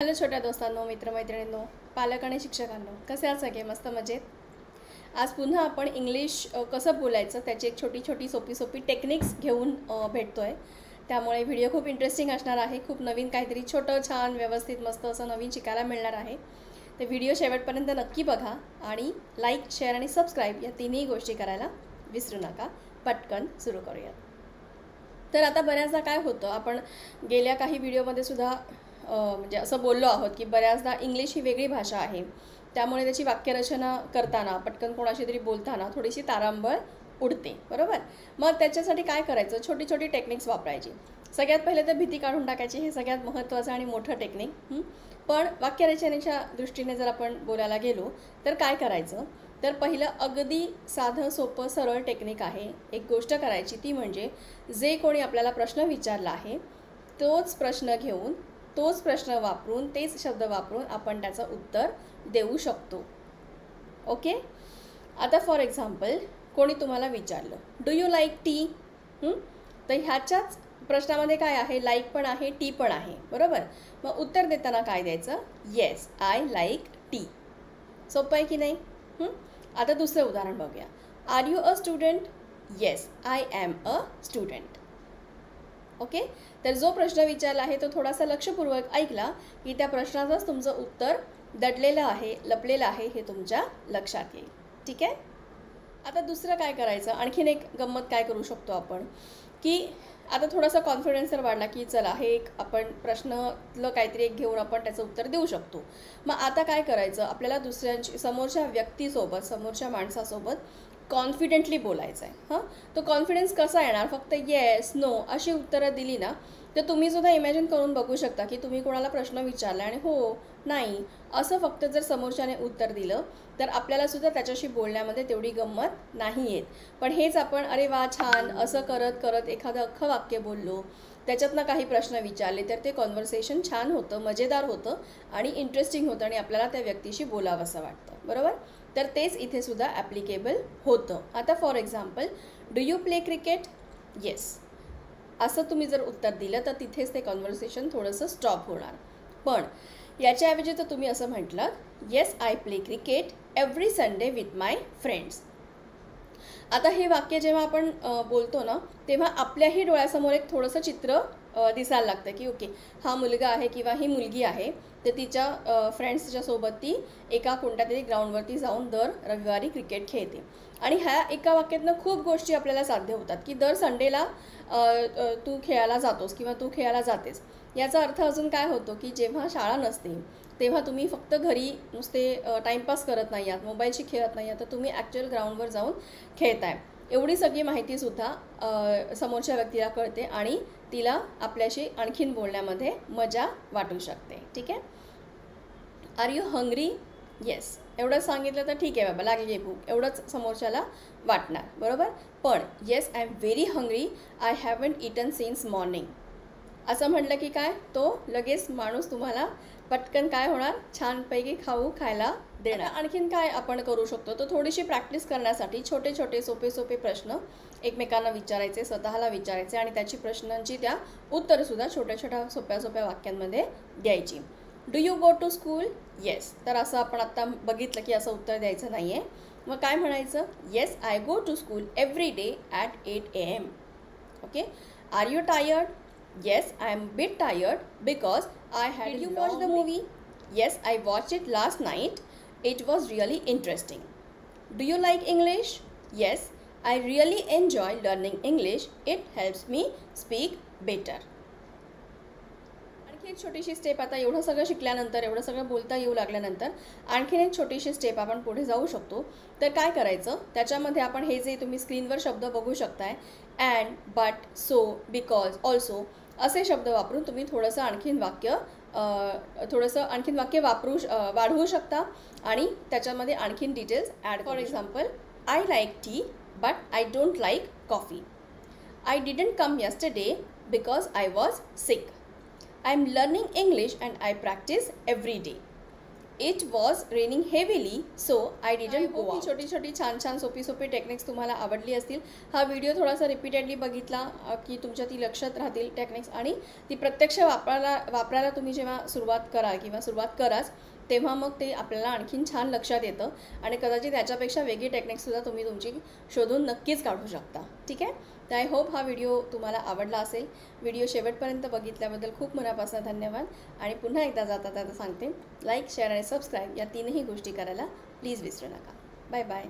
Hello छोट्या दोस्तांनो, मित्रमैत्रिणींनो, पालक आणि शिक्षकांनो, कसे आहात सगळे? मस्त मजेत. आज पुन्हा आपण इंग्लिश कसं बोलायचं त्याची एक छोटी छोटी सोपी सोपी टेक्निक्स घेऊन भेटतोय. त्यामुळे व्हिडिओ खूप इंटरेस्टिंग असणार आहे. खूप नवीन काहीतरी छोटं छान व्यवस्थित मस्त असं नवीन शिकायला मिळणार आहे. ते व्हिडिओ शेवटपर्यंत नक्की बघा आणि लाईक, शेअर आणि सबस्क्राईब या तिन्ही गोष्टी करायला विसरू नका. पटकन सुरू करूयात. तर आता बऱ्याचदा काय होतं, आपण गेल्या काही व्हिडिओमध्ये सुद्धा म्हणजे असं बोललो आहोत की बऱ्याचदा इंग्लिश ही वेगळी भाषा आहे. त्यामुळे त्याची वाक्यरचना करताना, पटकन कोणाशी तरी बोलताना थोडीशी तारांबळ उडते, बरोबर? मग त्याच्यासाठी काय करायचं, छोटी छोटी टेक्निक्स वापरायची. सगळ्यात पहिले तर भीती काढून टाकायची, हे सगळ्यात महत्त्वाचं आणि मोठं टेक्निक. पण वाक्यरचनेच्या दृष्टीने जर आपण बोलायला गेलो तर काय करायचं, तर पहिलं अगदी साधं सोपं सरळ टेक्निक आहे. एक गोष्ट करायची, ती म्हणजे जे कोणी आपल्याला प्रश्न विचारला आहे तोच प्रश्न घेऊन, तोच प्रश्न वापरून, तेच शब्द वापरून आपण त्याचं उत्तर देऊ शकतो. ओके. आता फॉर एक्झाम्पल कोणी तुम्हाला विचारलं, डू यू लाईक टी? तर ह्याच्याच प्रश्नामध्ये काय आहे, लाईक पण आहे, टी पण आहे, बरोबर? मग उत्तर देताना काय द्यायचं, येस आय लाईक टी. सोपं आहे की नाही? आता दुसरं उदाहरण बघूया. Are you a student? Yes I am a student. Okay. तर जो प्रश्न विचारला आहे तो थोडासा लक्षपूर्वक ऐकला की त्या प्रश्नाचंच तुमचं उत्तर दडलेलं आहे, लपलेलं आहे, हे तुमच्या लक्षात येईल. ठीक आहे. आता दुसरं काय करायचं, आणखीन एक गंमत काय करू शकतो आपण, की आता थोडासा कॉन्फिडन्स जर वाढला की चला हे एक आपण प्रश्नातलं काहीतरी एक घेऊन आपण त्याचं उत्तर देऊ शकतो. मग आता काय करायचं, आपल्याला दुसऱ्यांची, समोरच्या व्यक्तीसोबत, समोरच्या माणसासोबत कॉन्फिडेंटली बोलायचं आहे. तो कॉन्फिडन्स कसा येणार, फक्त येस नो अशी उत्तरं दिली ना तर तुम्ही सुद्धा इमॅजिन करून बघू शकता की तुम्ही कोणाला प्रश्न विचारला आणि हो नाही असं फक्त जर समोरच्याने उत्तर दिलं तर आपल्याला सुद्धा त्याच्याशी बोलण्यामध्ये तेवढी गंमत नाही येत. पण हेच आपण अरे वा छान असं करत करत एखादं अख्खं वाक्य बोललो, त्याच्यातनं काही प्रश्न विचारले, तर ते कॉन्व्हर्सेशन छान होतं, मजेदार होतं आणि इंटरेस्टिंग होतं आणि आपल्याला त्या व्यक्तीशी बोलावंसं वाटतं, बरोबर? तर तेच इथे सुद्धा ॲप्लिकेबल होतं. आता for example, do you play cricket? Yes असं तुम्ही जर उत्तर दिलं तर तिथेच ते कॉन्व्हर्सेशन थोडंसं स्टॉप होणार. पण याच्याऐवजी तर तुम्ही असं म्हटलं, yes I play cricket every Sunday with my friends. आता हे वाक्य जेव्हा आपण बोलतो ना तेव्हा आपल्याही डोळ्यासमोर एक थोडंसं चित्र दिसायला लागतं की ओके हा मुलगा आहे किंवा ही मुलगी आहे, तर तिच्या फ्रेंड्सच्या सोबत ती एका कोणत्या तरी ग्राउंडवरती जाऊन दर रविवारी क्रिकेट खेळते. आणि ह्या एका वाक्यातनं खूप गोष्टी आपल्याला साध्य होतात की दर संडेला तू खेळायला जातोस किंवा तू खेळायला जातेस. याचा अर्थ अजून काय होतो की जेव्हा शाळा नसते तेव्हा तुम्ही फक्त घरी नुसते टाईमपास करत नाही आहात, मोबाईलशी खेळत नाही आहात, तर तुम्ही ॲक्च्युअल ग्राउंडवर जाऊन खेळताय. एवढी सगळी माहितीसुद्धा समोरच्या व्यक्तीला कळते आणि तिला आपल्याशी आणखीन बोलण्यामध्ये मजा वाटू शकते. ठीक आहे. R you hungry? येस एवढं सांगितलं तर ठीक आहे बाबा, लागली आहे भूक, एवढंच समोरच्याला वाटणार, बरोबर? पण yes I am very hungry, I haven't eaten since morning असं म्हटलं की काय, तो लगेच माणूस तुम्हाला पटकन काय होणार, छानपैकी खायला देणार. आणखीन काय आपण करू शकतो, तर थोडीशी प्रॅक्टिस करण्यासाठी छोटे छोटे सोपे सोपे प्रश्न एकमेकांना विचारायचे, स्वतःला विचारायचे आणि त्याची प्रश्नांची त्या उत्तरंसुद्धा छोट्या छोट्या सोप्या सोप्या वाक्यांमध्ये द्यायची. Do you go to school? Yes. तर असं आपण आत्ता बघितलं की असं उत्तर द्यायचं नाही आहे. मग काय म्हणायचं, yes I go to school every day at 8 AM. Okay. Are you tired? Yes, I am a bit tired because I had. Did you watch the movie? Yes, I watched it last night. It was really interesting. Do you like English? Yes, I really enjoy learning English. It helps me speak better. आणखी एक छोटीशी step, आता एवढं सगळं शिकल्यानंतर, एवढं सगळं बोलता येऊ लागल्यानंतर आणखीन एक छोटीशी स्टेप आपण पुढे जाऊ शकतो. तर काय करायचं, त्याच्यामध्ये आपण हे जे तुम्ही स्क्रीनवर शब्द बघू शकताय, and, but, so, because, also असे शब्द वापरून तुम्ही थोडंसं आणखीन वाक्य वाढवू शकता आणि त्याच्यामध्ये आणखीन details add. For example, I like tea but I don't like coffee. I didn't come yesterday because I was sick. I am learning English and I practise every day. It was raining heavily so I didn't go out. छोटी छोटी छान छान सोपी techniques तुम्हाला आवडली असतील. हा video थोडासा रिपीटेडली बघितला की तुमच्या ती लक्षात राहतील टेक्निक्स, आणि ती प्रत्यक्ष वापरायला तुम्ही जेव्हा सुरुवात कराल किंवा सुरुवात कराच तेव्हा मग ते आपल्याला आणखीन छान लक्षात येतं आणि कदाचित त्याच्यापेक्षा वेगळी टेक्निक्ससुद्धा तुम्ही तुमची शोधून नक्कीच काढू शकता. ठीक आहे. तर आय होप हा व्हिडिओ तुम्हाला आवडला असेल. व्हिडिओ शेवटपर्यंत बघितल्याबद्दल खूप मनापासून धन्यवाद. आणि पुन्हा एकदा जाता सांगते, लाईक, शेअर आणि सबस्क्राईब या तीनही गोष्टी करायला प्लीज विसरू नका. Bye bye.